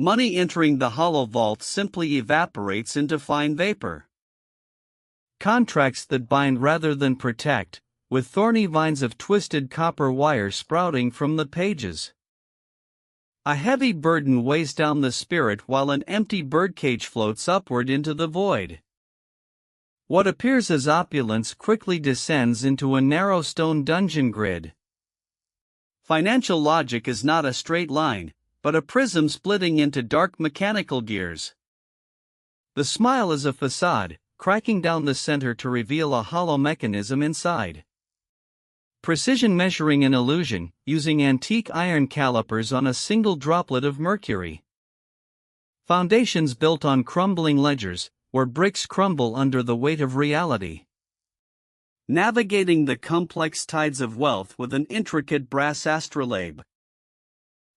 Money entering the hollow vault simply evaporates into fine vapor. Contracts that bind rather than protect, with thorny vines of twisted copper wire sprouting from the pages. A heavy burden weighs down the spirit while an empty birdcage floats upward into the void. What appears as opulence quickly descends into a narrow stone dungeon grid. Financial logic is not a straight line, but a prism splitting into dark mechanical gears. The smile is a facade, cracking down the center to reveal a hollow mechanism inside. Precision measuring an illusion, using antique iron calipers on a single droplet of mercury. Foundations built on crumbling ledgers, where bricks crumble under the weight of reality. Navigating the complex tides of wealth with an intricate brass astrolabe.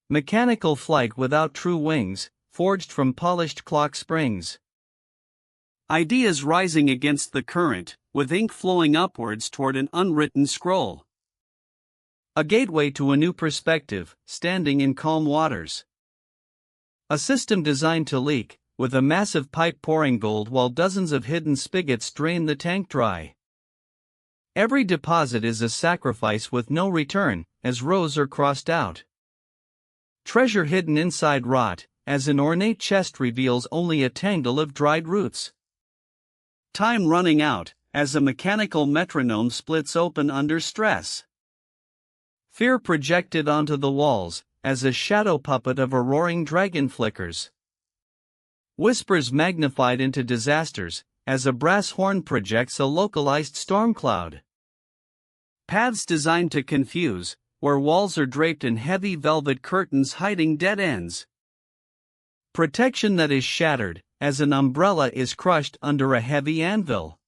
Mechanical flight without true wings, forged from polished clock springs. Ideas rising against the current, with ink flowing upwards toward an unwritten scroll. A gateway to a new perspective, standing in calm waters. A system designed to leak, with a massive pipe pouring gold while dozens of hidden spigots drain the tank dry. Every deposit is a sacrifice with no return, as rows are crossed out. Treasure hidden inside rot, as an ornate chest reveals only a tangle of dried roots. Time running out, as a mechanical metronome splits open under stress. Fear projected onto the walls, as a shadow puppet of a roaring dragon flickers. Whispers magnified into disasters, as a brass horn projects a localized storm cloud. Paths designed to confuse, where walls are draped in heavy velvet curtains hiding dead ends. Protection that is shattered, as an umbrella is crushed under a heavy anvil.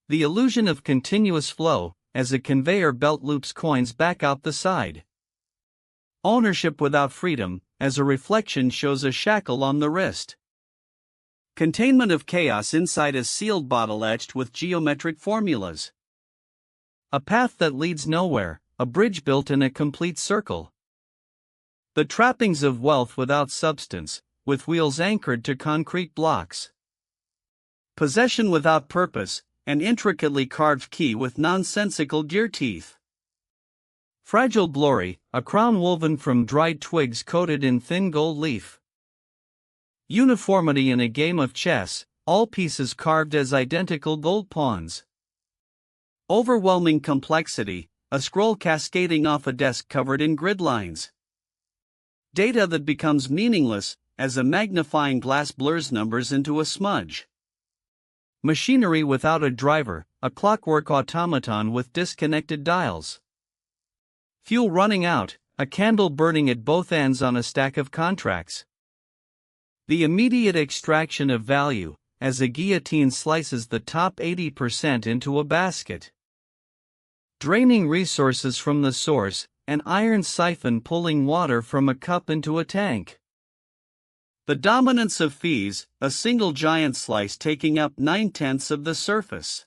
The illusion of continuous flow, as a conveyor belt loops coins back out the side. Ownership without freedom, as a reflection shows a shackle on the wrist. Containment of chaos inside a sealed bottle etched with geometric formulas. A path that leads nowhere, a bridge built in a complete circle. The trappings of wealth without substance, with wheels anchored to concrete blocks. Possession without purpose, an intricately carved key with nonsensical gear teeth. Fragile glory, a crown woven from dried twigs coated in thin gold leaf. Uniformity in a game of chess, all pieces carved as identical gold pawns. Overwhelming complexity, a scroll cascading off a desk covered in grid lines. Data that becomes meaningless, as a magnifying glass blurs numbers into a smudge. Machinery without a driver, a clockwork automaton with disconnected dials. Fuel running out, a candle burning at both ends on a stack of contracts. The immediate extraction of value, as a guillotine slices the top 80% into a basket. Draining resources from the source, an iron siphon pulling water from a cup into a tank. The dominance of fees, a single giant slice taking up 9/10 of the surface.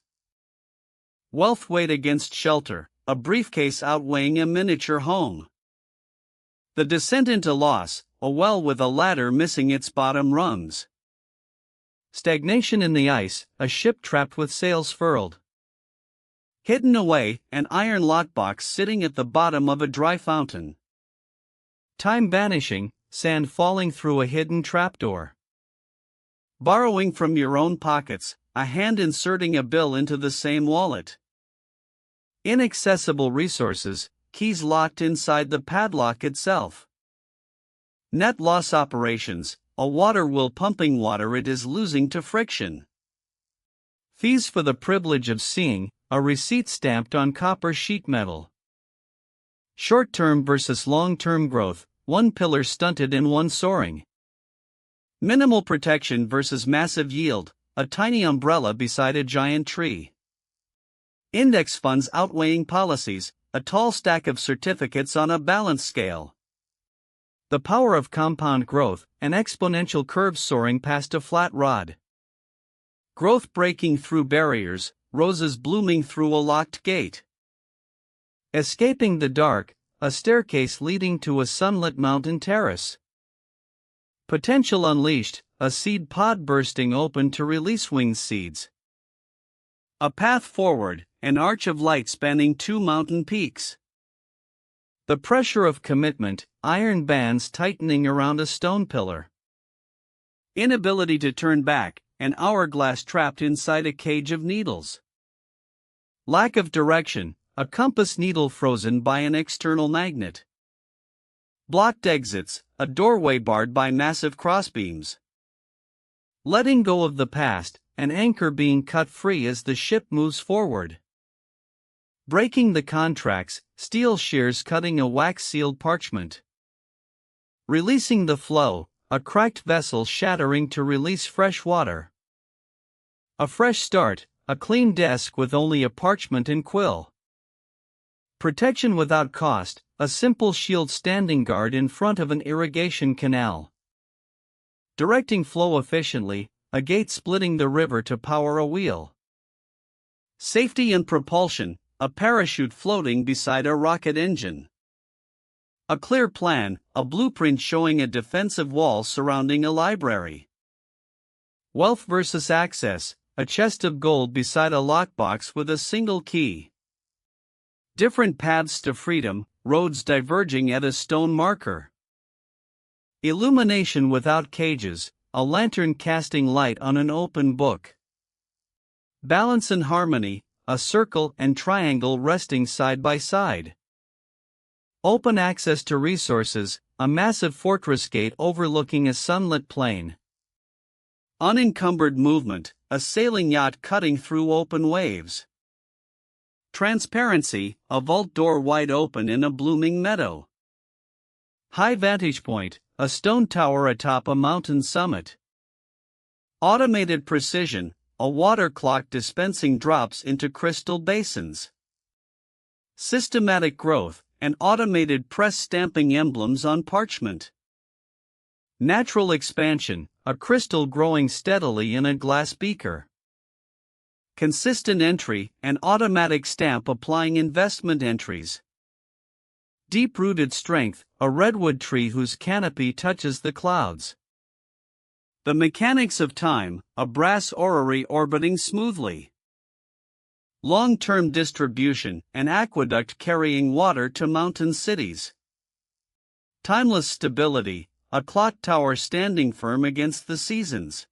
Wealth weighed against shelter, a briefcase outweighing a miniature home. The descent into loss, a well with a ladder missing its bottom rungs. Stagnation in the ice, a ship trapped with sails furled. Hidden away, an iron lockbox sitting at the bottom of a dry fountain. Time vanishing, sand falling through a hidden trapdoor. Borrowing from your own pockets, a hand inserting a bill into the same wallet. Inaccessible resources, keys locked inside the padlock itself. Net loss operations, a water wheel pumping water it is losing to friction. Fees for the privilege of seeing, a receipt stamped on copper sheet metal. Short-term versus long-term growth, one pillar stunted and one soaring. Minimal protection versus massive yield, a tiny umbrella beside a giant tree. Index funds outweighing policies, a tall stack of certificates on a balance scale. The power of compound growth, an exponential curve soaring past a flat rod. Growth breaking through barriers, roses blooming through a locked gate. Escaping the dark, a staircase leading to a sunlit mountain terrace. Potential unleashed, a seed pod bursting open to release winged seeds. A path forward, an arch of light spanning 2 mountain peaks. The pressure of commitment, iron bands tightening around a stone pillar. Inability to turn back, an hourglass trapped inside a cage of needles. Lack of direction, a compass needle frozen by an external magnet. Blocked exits, a doorway barred by massive crossbeams. Letting go of the past, an anchor being cut free as the ship moves forward. Breaking the contracts, steel shears cutting a wax-sealed parchment. Releasing the flow, a cracked vessel shattering to release fresh water. A fresh start, a clean desk with only a parchment and quill. Protection without cost, a simple shield standing guard in front of an irrigation canal. Directing flow efficiently, a gate splitting the river to power a wheel. Safety and propulsion, a parachute floating beside a rocket engine. A clear plan, a blueprint showing a defensive wall surrounding a library. Wealth versus access, a chest of gold beside a lockbox with a single key. Different paths to freedom, roads diverging at a stone marker. Illumination without cages, a lantern casting light on an open book. Balance and harmony, a circle and triangle resting side by side. Open access to resources, a massive fortress gate overlooking a sunlit plain. Unencumbered movement, a sailing yacht cutting through open waves. Transparency, a vault door wide open in a blooming meadow. High vantage point, a stone tower atop a mountain summit. Automated precision, a water clock dispensing drops into crystal basins. Systematic growth, an automated press stamping emblems on parchment. Natural expansion, a crystal growing steadily in a glass beaker. Consistent entry, an automatic stamp applying investment entries. Deep-rooted strength, a redwood tree whose canopy touches the clouds. The mechanics of time, a brass orrery orbiting smoothly. Long-term distribution, an aqueduct carrying water to mountain cities. Timeless stability, a clock tower standing firm against the seasons.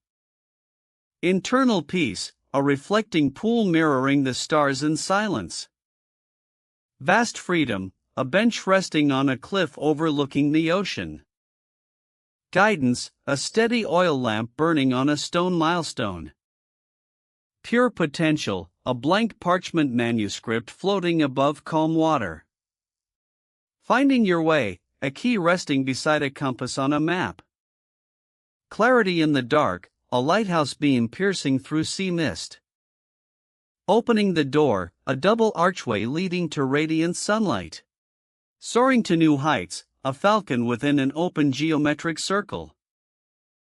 Internal peace, a reflecting pool mirroring the stars in silence. Vast freedom, a bench resting on a cliff overlooking the ocean. Guidance, a steady oil lamp burning on a stone milestone. Pure potential, a blank parchment manuscript floating above calm water. Finding your way, a key resting beside a compass on a map. Clarity in the dark, a lighthouse beam piercing through sea mist. Opening the door, a double archway leading to radiant sunlight. Soaring to new heights, a falcon within an open geometric circle.